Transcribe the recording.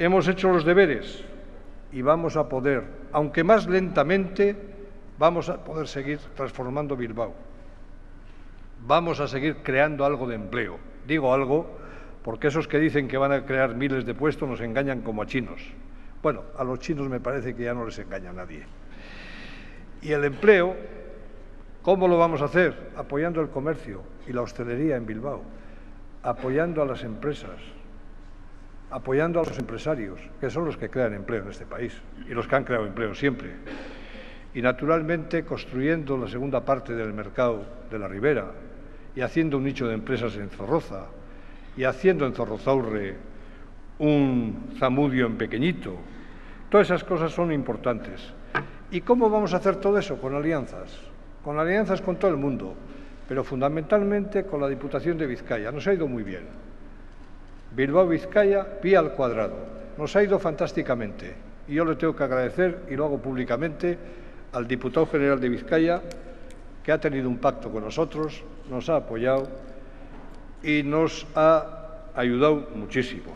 hemos hecho los deberes y vamos a poder, aunque más lentamente, vamos a poder seguir transformando Bilbao. Vamos a seguir creando algo de empleo. Digo algo porque esos que dicen que van a crear miles de puestos nos engañan como a chinos. Bueno, a los chinos me parece que ya no les engaña a nadie. Y el empleo, ¿cómo lo vamos a hacer? Apoyando el comercio y la hostelería en Bilbao, apoyando a las empresas, apoyando a los empresarios, que son los que crean empleo en este país y los que han creado empleo siempre. Y, naturalmente, construyendo la segunda parte del mercado de la Ribera y haciendo un nicho de empresas en Zorroza y haciendo en Zorrozaurre un Zamudio en pequeñito. Todas esas cosas son importantes. ¿Y cómo vamos a hacer todo eso? Con alianzas con todo el mundo, pero fundamentalmente con la Diputación de Vizcaya. Nos ha ido muy bien. Bilbao-Vizcaya, pi al cuadrado. Nos ha ido fantásticamente. Y yo le tengo que agradecer, y lo hago públicamente, al diputado general de Vizcaya, que ha tenido un pacto con nosotros, nos ha apoyado y nos ha ayudado muchísimo.